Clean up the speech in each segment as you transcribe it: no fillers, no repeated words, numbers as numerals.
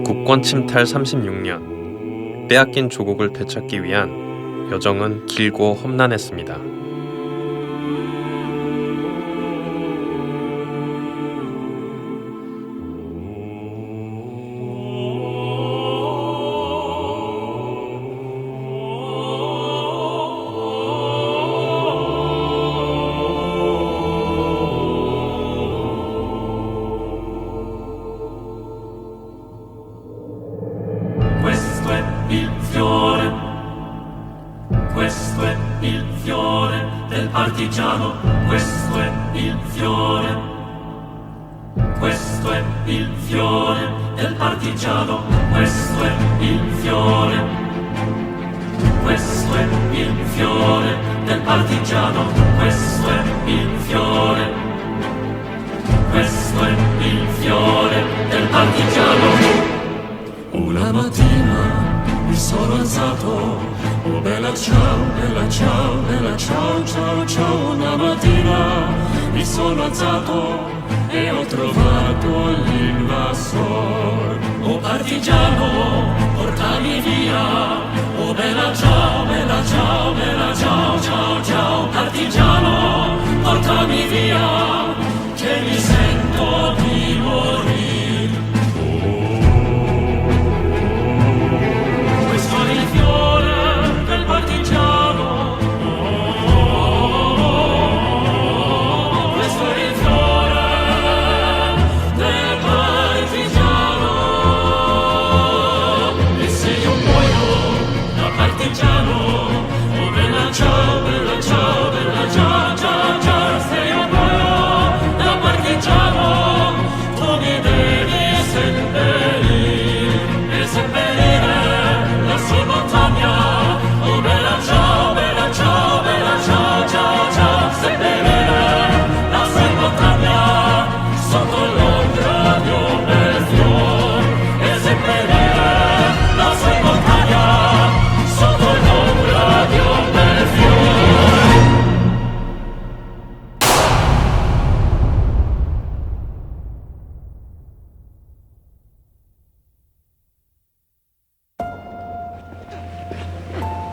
국권 침탈 36년, 빼앗긴 조국을 되찾기 위한 여정은 길고 험난했습니다. Questo è il fiore del partigiano, questo è il fiore, questo è il fiore del partigiano, questo è il fiore, questo è il fiore del partigiano, questo è il fiore, questo è il fiore del partigiano. Una mattina mi sono alzato, oh bella ciao, bella ciao, bella ciao, ciao, ciao. Una mattina mi sono alzato e ho trovato l'invasor. Oh partigiano, portami via, oh bella ciao, bella ciao, bella ciao, ciao, ciao. Partigiano, portami via, che mi sento di morire.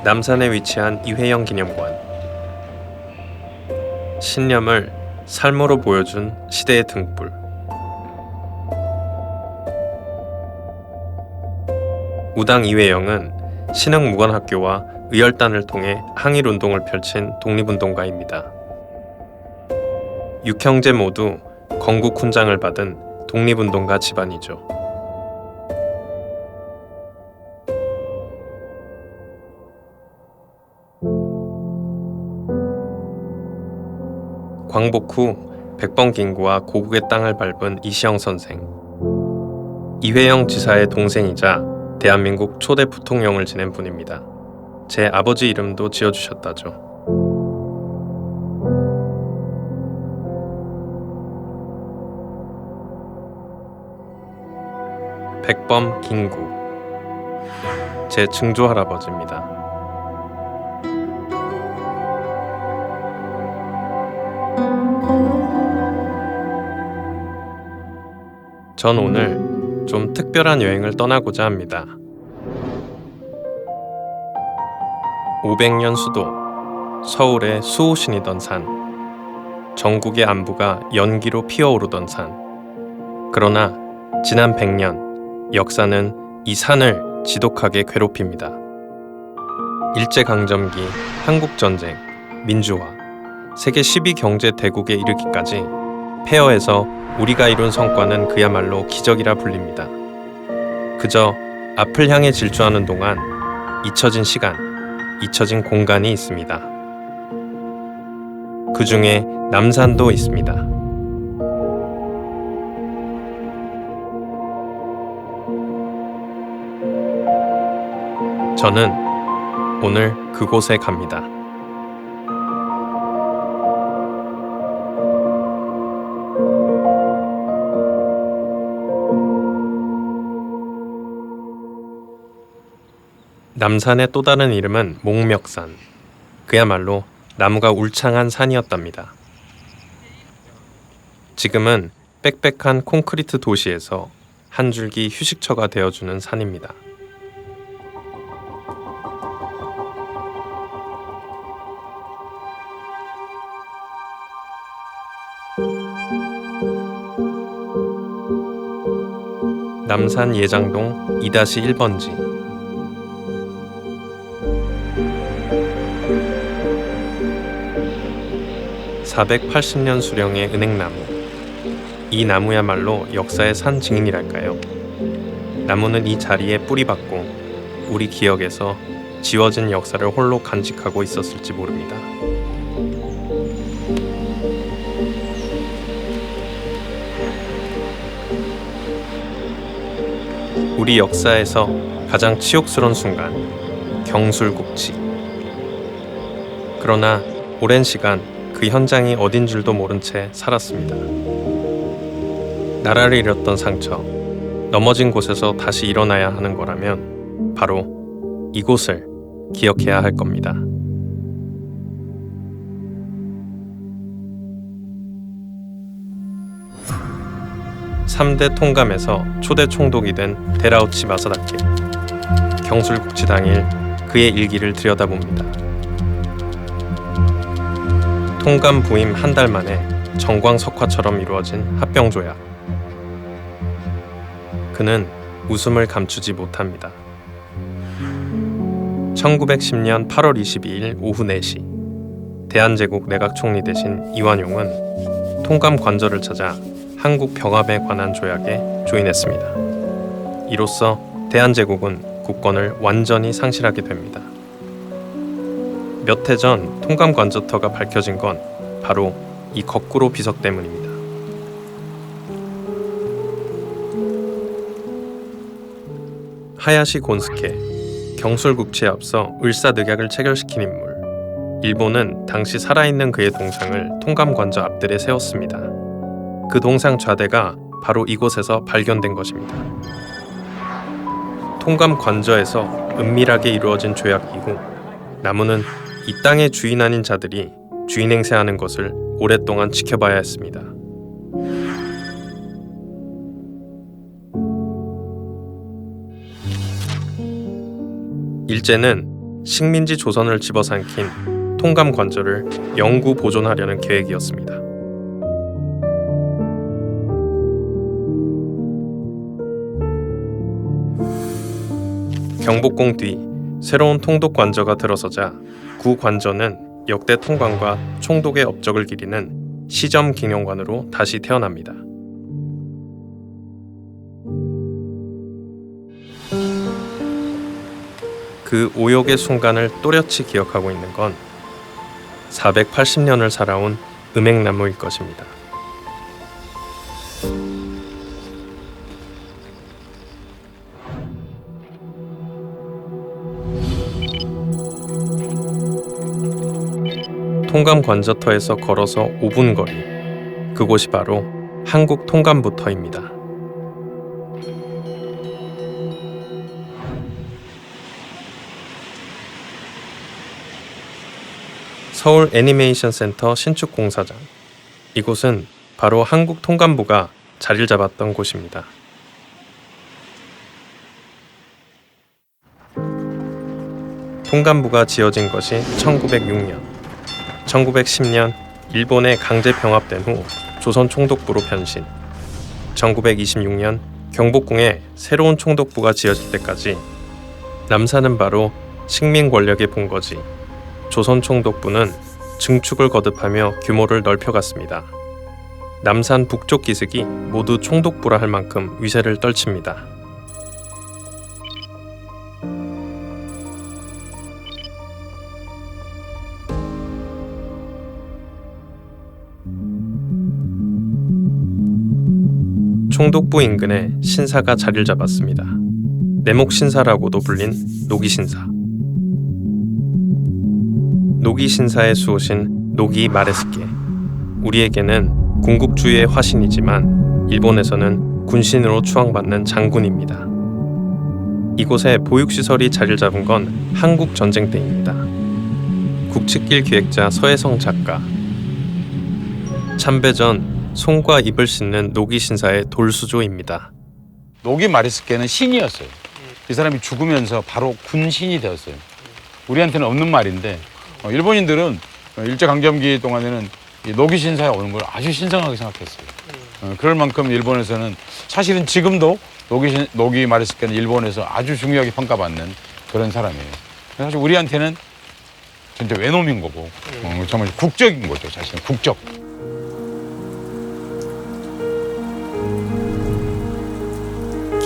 남산에 위치한 이회영 기념관. 신념을 삶으로 보여준 시대의 등불. 우당 이회영은 신흥무관학교와 의열단을 통해 항일운동을 펼친 독립운동가입니다. 6형제 모두 건국훈장을 받은 독립운동가 집안이죠. 광복 후 백범김구와 고국의 땅을 밟은 이시영 선생, 이회영 지사의 동생이자 대한민국 초대 부통령을 지낸 분입니다. 제 아버지 이름도 지어주셨다죠. 백범김구, 제 증조할아버지입니다. 전 오늘 좀 특별한 여행을 떠나고자 합니다. 500년 수도, 서울의 수호신이던 산, 전국의 안부가 연기로 피어오르던 산. 그러나 지난 100년, 역사는 이 산을 지독하게 괴롭힙니다. 일제강점기, 한국전쟁, 민주화, 세계 10위 경제 대국에 이르기까지 폐허에서 우리가 이룬 성과는 그야말로 기적이라 불립니다. 그저 앞을 향해 질주하는 동안 잊혀진 시간, 잊혀진 공간이 있습니다. 그 중에 남산도 있습니다. 저는 오늘 그곳에 갑니다. 남산의 또 다른 이름은 목멱산. 그야말로 나무가 울창한 산이었답니다. 지금은 빽빽한 콘크리트 도시에서 한 줄기 휴식처가 되어주는 산입니다. 남산 예장동 2-1번지. (480년) 수령의 은행나무. 이 나무야말로 역사의 산 증인이랄까요. 나무는 이 자리에 뿌리박고 우리 기억에서 지워진 역사를 홀로 간직하고 있었을지 모릅니다. 우리 역사에서 가장 치욕스러운 순간, 경술국치. 그러나 오랜 시간 그 현장이 어딘 줄도 모른 채 살았습니다. 나라를 잃었던 상처, 넘어진 곳에서 다시 일어나야 하는 거라면 바로 이곳을 기억해야 할 겁니다. (3대) 통감에서 초대 총독이 된 데라우치 마사다케. 경술국치 당일 그의 일기를 들여다봅니다. 통감 부임 한 달 만에 정광석화처럼 이루어진 합병조약. 그는 웃음을 감추지 못합니다. 1910년 8월 22일 오후 4시 대한제국 내각총리 대신 이완용은 통감 관저를 찾아 한국 병합에 관한 조약에 조인했습니다. 이로써 대한제국은 국권을 완전히 상실하게 됩니다. 몇 해 전 통감 관저터가 밝혀진 건 바로 이 거꾸로 비석 때문입니다. 하야시 곤스케, 경술국치에 앞서 을사늑약을 체결시킨 인물. 일본은 당시 살아있는 그의 동상을 통감 관저 앞들에 세웠습니다. 그 동상 좌대가 바로 이곳에서 발견된 것입니다. 통감 관저에서 은밀하게 이루어진 조약 이후 나무는 이 땅의 주인 아닌 자들이 주인 행세하는 것을 오랫동안 지켜봐야 했습니다. 일제는 식민지 조선을 집어삼킨 통감 관저를 영구 보존하려는 계획이었습니다. 경복궁 뒤 새로운 통독 관저가 들어서자 구 관저는 역대 통감과 총독의 업적을 기리는 시점 기념관으로 다시 태어납니다. 그 오욕의 순간을 또렷이 기억하고 있는 건 480년을 살아온 음행나무일 것입니다. 통감 관저터에서 걸어서 5분 거리, 그곳이 바로 한국 통감부터입니다. 서울 애니메이션 센터 신축 공사장. 이곳은 바로 한국 통감부가 자리를 잡았던 곳입니다. 통감부가 지어진 것이 1906년. 1910년 일본에 강제 병합된 후 조선 총독부로 변신. 1926년 경복궁에 새로운 총독부가 지어질 때까지 남산은 바로 식민 권력의 본거지, 조선 총독부는 증축을 거듭하며 규모를 넓혀갔습니다. 남산 북쪽 기슭이 모두 총독부라 할 만큼 위세를 떨칩니다. 총독부 인근에 신사가 자리를 잡았습니다. 내목신사라고도 불린 노기신사. 노기신사의 수호신 노기 마레스케. 우리에게는 군국주의의 화신이지만 일본에서는 군신으로 추앙받는 장군입니다. 이곳에 보육시설이 자리를 잡은 건 한국 전쟁 때입니다. 국칙길 기획자 서혜성 작가. 참배전 손과 입을 씻는 노기신사의 돌수조입니다. 노기 마리스케는 신이었어요. 이 사람이 죽으면서 바로 군신이 되었어요. 우리한테는 없는 말인데 일본인들은 일제강점기 동안에는 이 노기 신사에 오는 걸 아주 신성하게 생각했어요. 그럴 만큼 일본에서는 사실은 지금도 노기 마리스케는 일본에서 아주 중요하게 평가받는 그런 사람이에요. 사실 우리한테는 진짜 외놈인 거고 정말 국적인 거죠. 사실은 국적.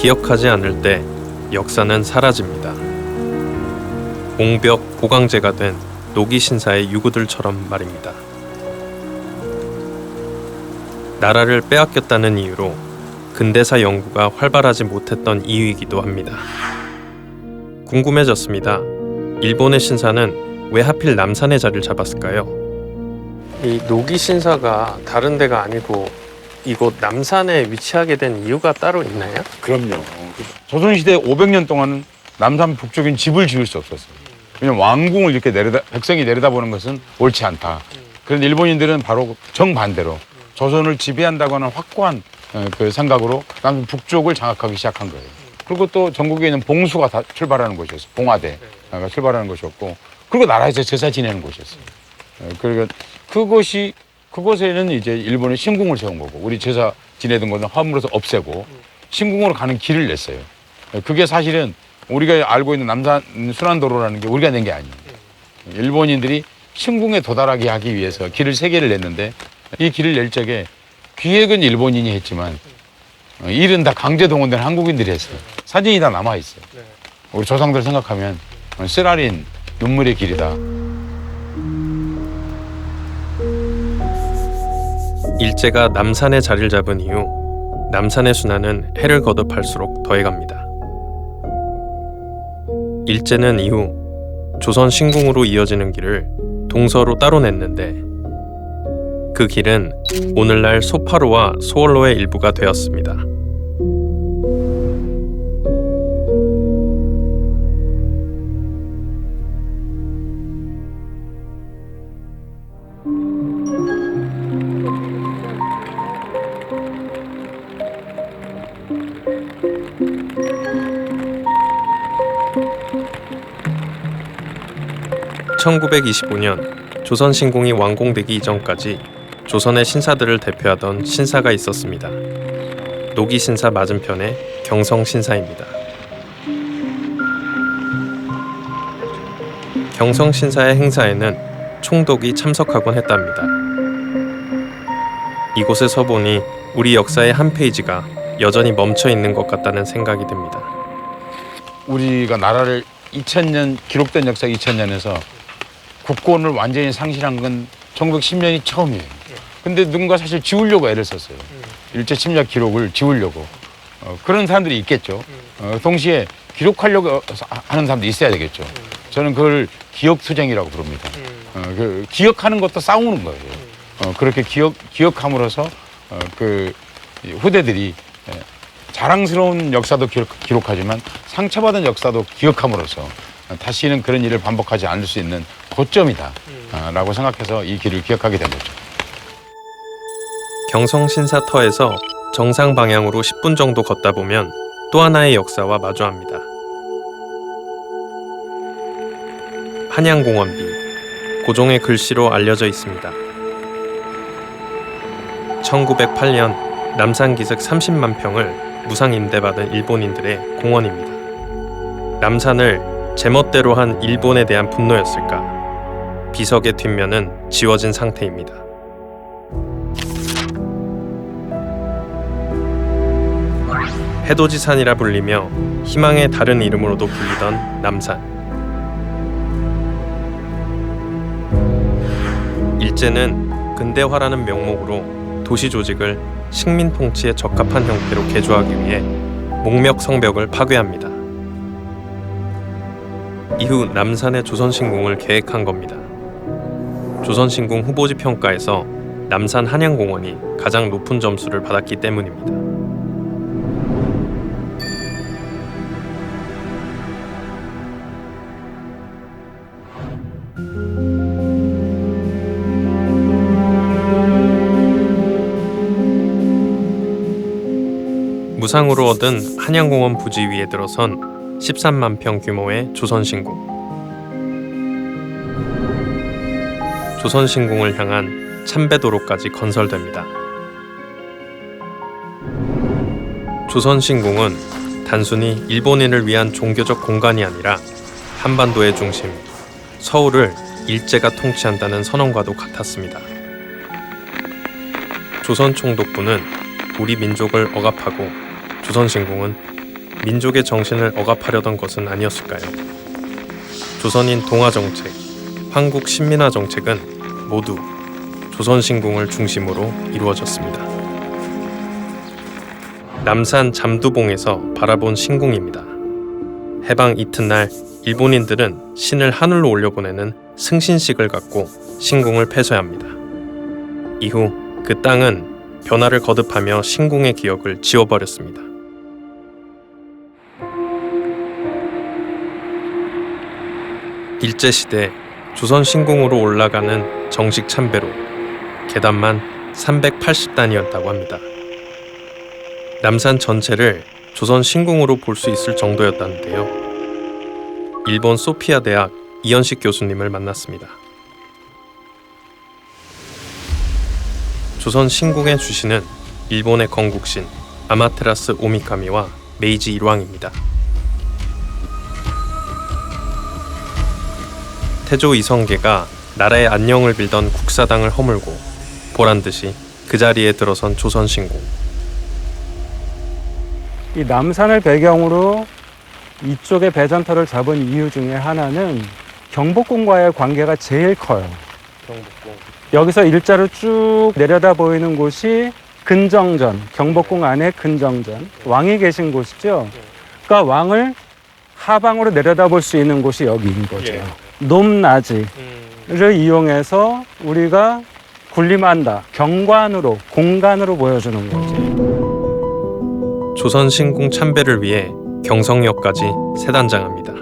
기억하지 않을 때 역사는 사라집니다. 옹벽 보강제가 된 노기 신사의 유구들처럼 말입니다. 나라를 빼앗겼다는 이유로 근대사 연구가 활발하지 못했던 이유이기도 합니다. 궁금해졌습니다. 일본의 신사는 왜 하필 남산에 자리를 잡았을까요? 이 노기 신사가 다른 데가 아니고 이곳 남산에 위치하게 된 이유가 따로 있나요? 그럼요. 조선시대 500년 동안은 남산 북쪽엔 집을 지을 수 없었어요. 왜냐면 왕궁을 이렇게 백성이 내려다보는 것은 옳지 않다. 그런데 일본인들은 바로 정반대로 조선을 지배한다고 하는 확고한 그 생각으로 남산 북쪽을 장악하기 시작한 거예요. 그리고 또 전국에 있는 봉수가 다 출발하는 곳이었어요. 봉화대가 출발하는 곳이었고, 그리고 나라에서 제사 지내는 곳이었어요. 그러니까 그곳에는 이제 일본의 신궁을 세운 거고, 우리 제사 지내던 것은 화물에서 없애고 신궁으로 가는 길을 냈어요. 그게 사실은 우리가 알고 있는 남산 순환도로라는 게 우리가 낸 게 아니에요. 일본인들이 신궁에 도달하게 하기 위해서 길을 3개를 냈는데, 이 길을 낼 적에 기획은 일본인이 했지만 일은 다 강제 동원된 한국인들이 했어요. 사진이 다 남아 있어요. 우리 조상들 생각하면 쓰라린 눈물의 길이다. 일제가 남산에 자리를 잡은 이후 남산의 순환은 해를 거듭할수록 더해갑니다. 일제는 이후 조선 신궁으로 이어지는 길을 동서로 따로 냈는데, 그 길은 오늘날 소파로와 소월로의 일부가 되었습니다. (1925년) 조선 신궁이 완공되기 이전까지 조선의 신사들을 대표하던 신사가 있었습니다. 노기 신사 맞은편에 경성 신사입니다. 경성 신사의 행사에는 총독이 참석하곤 했답니다. 이곳에 서 보니 우리 역사의 한 페이지가 여전히 멈춰 있는 것 같다는 생각이 듭니다. 우리가 나라를 2000년 기록된 역사 2000년에서 국권을 완전히 상실한 건 1910년이 처음이에요. 근데 누군가 사실 지우려고 애를 썼어요. 일제 침략 기록을 지우려고. 그런 사람들이 있겠죠. 동시에 기록하려고 하는 사람도 있어야 되겠죠. 저는 그걸 기억투쟁이라고 부릅니다. 그 기억하는 것도 싸우는 거예요. 그렇게 기억함으로써 그 후대들이 자랑스러운 역사도 기록하지만 상처받은 역사도 기억함으로써 다시는 그런 일을 반복하지 않을 수 있는 고점이다 라고 생각해서 이 길을 기억하게 된 거죠. 경성신사터에서 정상 방향으로 10분 정도 걷다 보면 또 하나의 역사와 마주합니다. 한양공원비, 고종의 글씨로 알려져 있습니다. 1908년 남산기슭 30만 평을 무상 임대받은 일본인들의 공원입니다. 남산을 제멋대로 한 일본에 대한 분노였을까? 비석의 뒷면은 지워진 상태입니다. 해돋이산이라 불리며 희망의 다른 이름으로도 불리던 남산. 일제는 근대화라는 명목으로 도시 조직을 식민 통치에 적합한 형태로 개조하기 위해 목멱성벽을 파괴합니다. 이후 남산의 조선신궁을 계획한 겁니다. 조선신궁 후보지 평가에서 남산 한양공원이 가장 높은 점수를 받았기 때문입니다. 무상으로 얻은 한양공원 부지 위에 들어선 13만 평 규모의 조선신궁. 조선신궁을 향한 참배도로까지 건설됩니다. 조선신궁은 단순히 일본인을 위한 종교적 공간이 아니라 한반도의 중심, 서울을 일제가 통치한다는 선언과도 같았습니다. 조선총독부는 우리 민족을 억압하고 조선신궁은 민족의 정신을 억압하려던 것은 아니었을까요? 조선인 동아정책, 황국신민화정책은 모두 조선신궁을 중심으로 이루어졌습니다. 남산 잠두봉에서 바라본 신궁입니다. 해방 이튿날 일본인들은 신을 하늘로 올려보내는 승신식을 갖고 신궁을 폐쇄합니다. 이후 그 땅은 변화를 거듭하며 신궁의 기억을 지워버렸습니다. 일제시대 조선신궁으로 올라가는 정식 참배로 계단만 380단이었다고 합니다. 남산 전체를 조선신궁으로 볼 수 있을 정도였다는데요. 일본 소피아 대학 이현식 교수님을 만났습니다. 조선신궁의 주신은 일본의 건국신 아마테라스 오미카미와 메이지 일왕입니다. 태조 이성계가 나라의 안녕을 빌던 국사당을 허물고 보란듯이 그 자리에 들어선 조선신궁. 이 남산을 배경으로 이쪽에 배전터를 잡은 이유 중에 하나는 경복궁과의 관계가 제일 커요. 경복궁. 여기서 일자로 쭉 내려다 보이는 곳이 근정전, 경복궁 안에 근정전, 왕이 계신 곳이죠. 그러니까 왕을 하방으로 내려다볼 수 있는 곳이 여기인 거죠. 예. 높낮이를 이용해서 우리가 군림한다, 경관으로, 공간으로 보여주는 거죠. 조선신궁 참배를 위해 경성역까지 세단장합니다.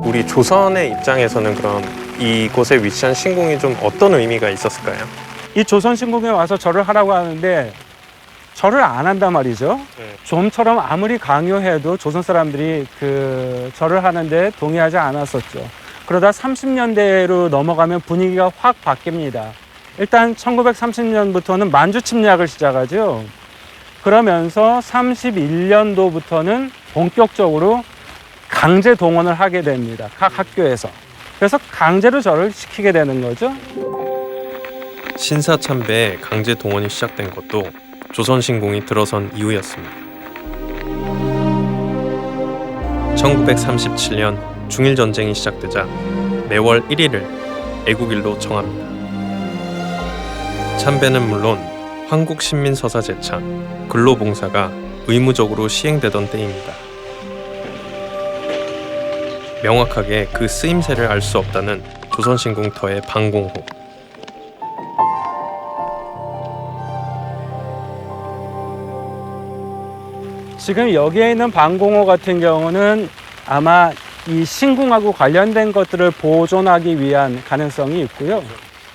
우리 조선의 입장에서는 그럼 이곳에 위치한 신궁이 좀 어떤 의미가 있었을까요? 이 조선신궁에 와서 절을 하라고 하는데 절을 안 한단 말이죠. 좀처럼 아무리 강요해도 조선 사람들이 그 절을 하는데 동의하지 않았었죠. 그러다 30년대로 넘어가면 분위기가 확 바뀝니다. 일단 1930년부터는 만주 침략을 시작하죠. 그러면서 31년도부터는 본격적으로 강제 동원을 하게 됩니다. 각 학교에서. 그래서 강제로 절을 시키게 되는 거죠. 신사참배에 강제 동원이 시작된 것도 조선신궁이 들어선 이후였습니다. 1937년 중일전쟁이 시작되자 매월 1일을 애국일로 정합니다. 참배는 물론 황국신민서사 제창, 근로봉사가 의무적으로 시행되던 때입니다. 명확하게 그 쓰임새를 알 수 없다는 조선신궁터의 방공호. 지금 여기에 있는 방공호 같은 경우는 아마 이 신궁하고 관련된 것들을 보존하기 위한 가능성이 있고요.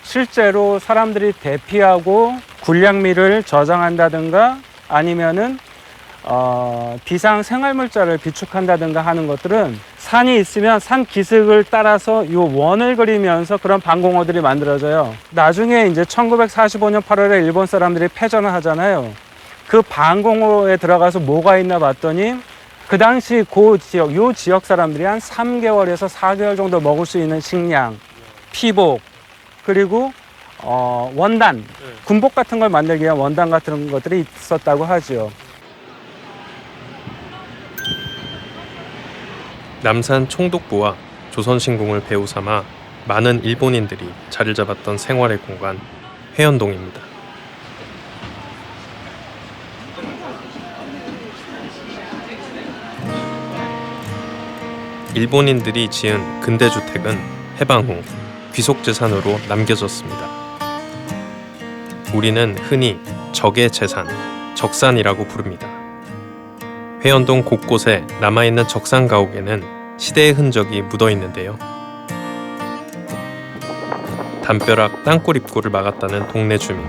실제로 사람들이 대피하고 군량미를 저장한다든가 아니면은 비상 생활물자를 비축한다든가 하는 것들은 산이 있으면 산 기슭을 따라서 이 원을 그리면서 그런 방공호들이 만들어져요. 나중에 이제 1945년 8월에 일본 사람들이 패전을 하잖아요. 그 방공호에 들어가서 뭐가 있나 봤더니 그 당시 그 지역, 요 지역 사람들이 한 3개월에서 4개월 정도 먹을 수 있는 식량, 피복, 그리고 원단, 군복 같은 걸 만들기 위한 원단 같은 것들이 있었다고 하죠. 남산 총독부와 조선신궁을 배후 삼아 많은 일본인들이 자리를 잡았던 생활의 공간 회원동입니다. 일본인들이 지은 근대주택은 해방 후 귀속재산으로 남겨졌습니다. 우리는 흔히 적의 재산, 적산이라고 부릅니다. 회원동 곳곳에 남아있는 적산 가옥에는 시대의 흔적이 묻어있는데요. 담벼락 땅굴 입구를 막았다는 동네 주민.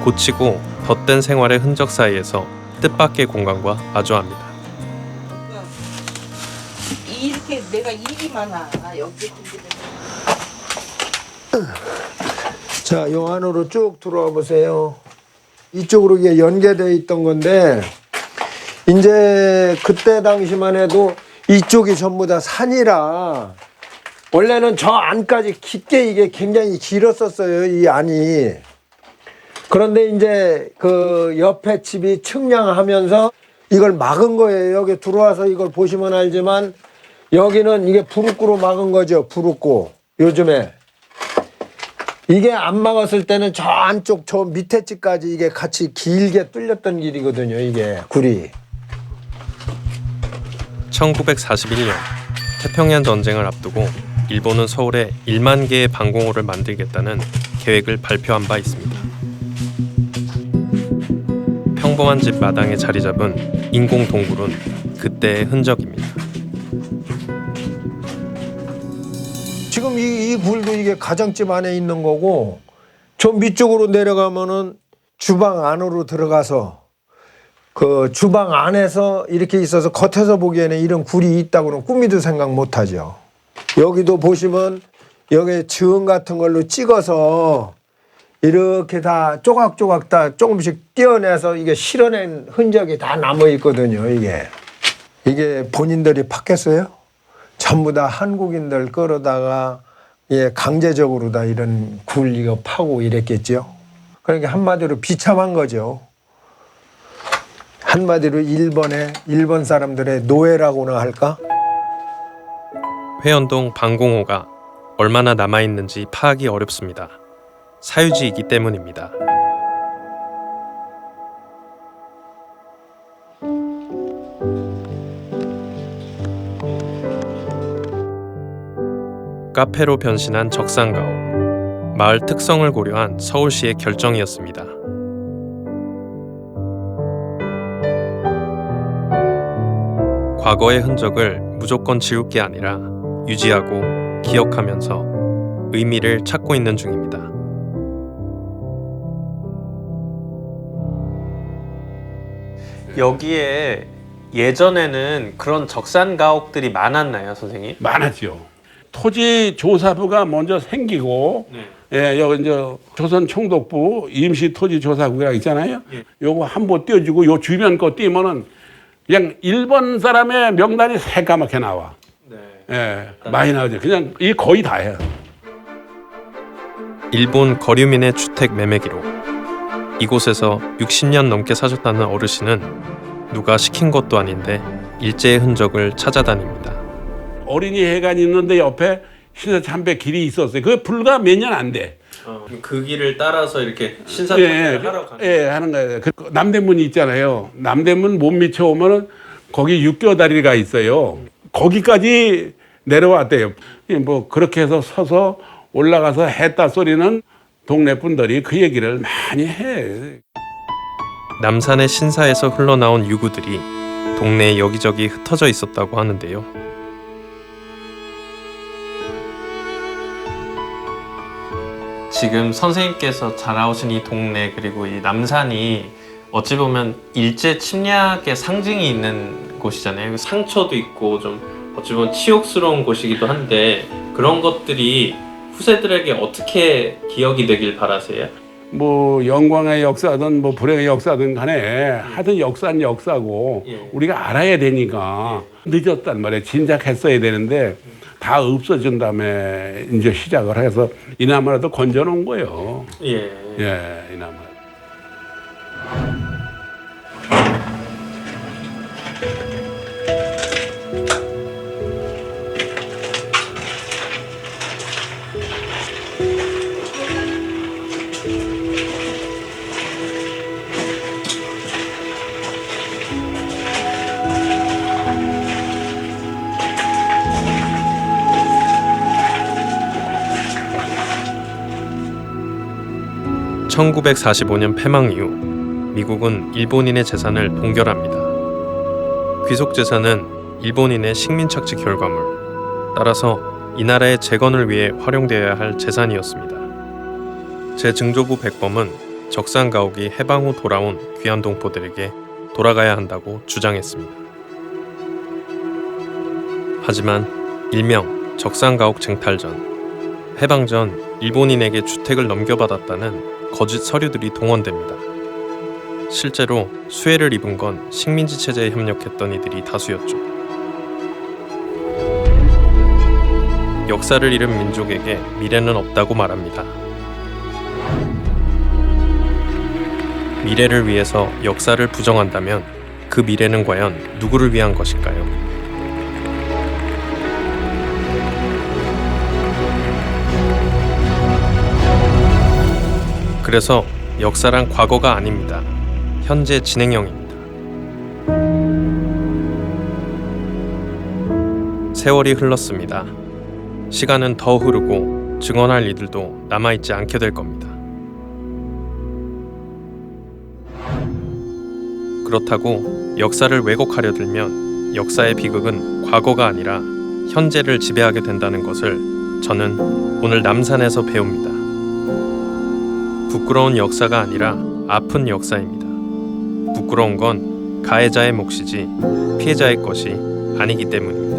고치고 덧댄 생활의 흔적 사이에서 뜻밖의 공간과 마주합니다. 이렇게 내가 일이 많아 여기. 자, 요 안으로 쭉 들어와 보세요. 이쪽으로 이게 연계되어 있던 건데 이제 그때 당시만 해도 이쪽이 전부 다 산이라 원래는 저 안까지 깊게 이게 굉장히 길었었어요, 이 안이. 그런데 이제 그 옆에 집이 측량하면서 이걸 막은 거예요. 여기 들어와서 이걸 보시면 알지만 여기는 이게 부릅구로 막은 거죠. 부릅구. 요즘에 이게 안 막았을 때는 저 안쪽 저 밑에 집까지 이게 같이 길게 뚫렸던 길이거든요. 이게 굴이. 1941년 태평양 전쟁을 앞두고 일본은 서울에 1만 개의 방공호를 만들겠다는 계획을 발표한 바 있습니다. 평범한 집 마당에 자리 잡은 인공 동굴은 그때의 흔적입니다. 지금 이 굴도 이게 가정집 안에 있는 거고 저 밑쪽으로 내려가면은 주방 안으로 들어가서 그 주방 안에서 이렇게 있어서 겉에서 보기에는 이런 굴이 있다고는 꿈에도 생각 못 하죠. 여기도 보시면 여기 지은 같은 걸로 찍어서 이렇게 다 조각조각 다 조금씩 떼어내서 이게 실어낸 흔적이 다 남아 있거든요. 이게 본인들이 팠겠어요? 전부 다 한국인들 끌어다가 강제적으로 다 이런 굴 이거 파고 이랬겠죠. 그러니까 한마디로 비참한 거죠. 한마디로 일본 사람들의 노예라고나 할까? 회원동 방공호가 얼마나 남아있는지 파악이 어렵습니다. 사유지이기 때문입니다. 카페로 변신한 적산가옥. 마을 특성을 고려한 서울시의 결정이었습니다. 과거의 흔적을 무조건 지울 게 아니라 유지하고 기억하면서 의미를 찾고 있는 중입니다. 여기에 예전에는 그런 적산 가옥들이 많았나요, 선생님? 많았죠. 토지 조사부가 먼저 생기고, 예, 여기 이제 조선 총독부 임시 토지 조사국이라고 있잖아요. 요거 한 번 띄워주고 요 주변 거 띄면은 그냥 일본 사람의 명단이 새까맣게 나와. 예, 많이 나오죠. 그냥 이 거의 다예요. 일본 거류민의 주택 매매 기록. 이곳에서 60년 넘게 사셨다는 어르신은 누가 시킨 것도 아닌데 일제의 흔적을 찾아다닙니다. 어린이 회관이 있는데 옆에 신사참배 길이 있었어요. 그게 불과 몇 년 안 돼. 그 길을 따라서 이렇게 예, 신사참배를 하러 가는 예, 하는 거예요. 그 남대문이 있잖아요. 남대문 못 미쳐 오면은 거기 육교다리가 있어요. 거기까지 내려왔대요. 뭐 그렇게 해서 서서 올라가서 했다 소리는 동네 분들이 그 얘기를 많이 해. 남산의 신사에서 흘러나온 유구들이 동네에 여기저기 흩어져 있었다고 하는데요. 지금 선생님께서 자라오신 이 동네 그리고 이 남산이 어찌 보면 일제 침략의 상징이 있는 곳이잖아요. 상처도 있고 좀 어찌 보면 치욕스러운 곳이기도 한데 그런 것들이 후세들에게 어떻게 기억이 되길 바라세요? 뭐 영광의 역사든 뭐 불행의 역사든 간에 하여튼 역사는 역사고 우리가 알아야 되니까 늦었단 말이에요. 진작했어야 되는데 다 없어진 다음에 이제 시작을 해서 이나마라도 건져놓은 거예요. 예. 예, 이나마. (1945년) 패망 이후 미국은 일본인의 재산을 동결합니다. 귀속 재산은 일본인의 식민 착취 결과물, 따라서 이 나라의 재건을 위해 활용되어야 할 재산이었습니다. 재증조부 백범은 적산가옥이 해방 후 돌아온 귀한 동포들에게 돌아가야 한다고 주장했습니다. 하지만 일명 적산가옥 쟁탈전, 해방 전 일본인에게 주택을 넘겨받았다는 거짓 서류들이 동원됩니다. 실제로 수혜를 입은 건 식민지 체제에 협력했던 이들이 다수였죠. 역사를 잃은 민족에게 미래는 없다고 말합니다. 미래를 위해서 역사를 부정한다면 그 미래는 과연 누구를 위한 것일까요? 그래서 역사란 과거가 아닙니다. 현재 진행형입니다. 세월이 흘렀습니다. 시간은 더 흐르고 증언할 이들도 남아있지 않게 될 겁니다. 그렇다고 역사를 왜곡하려 들면 역사의 비극은 과거가 아니라 현재를 지배하게 된다는 것을 저는 오늘 남산에서 배웁니다. 부끄러운 역사가 아니라 아픈 역사입니다. 부끄러운 건 가해자의 몫이지 피해자의 것이 아니기 때문입니다.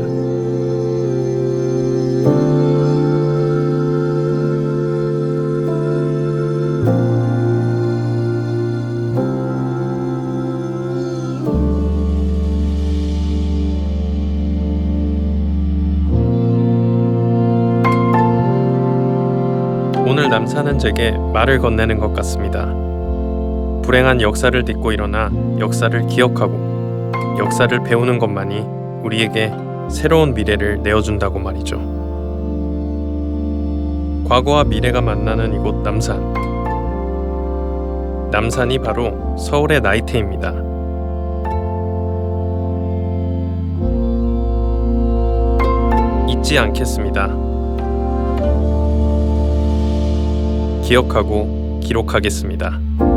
오늘 남산은 제게 말을 건네는 것 같습니다. 불행한 역사를 딛고 일어나 역사를 기억하고 역사를 배우는 것만이 우리에게 새로운 미래를 내어준다고 말이죠. 과거와 미래가 만나는 이곳 남산. 남산이 바로 서울의 나이테입니다. 잊지 않겠습니다. 기억하고 기록하겠습니다.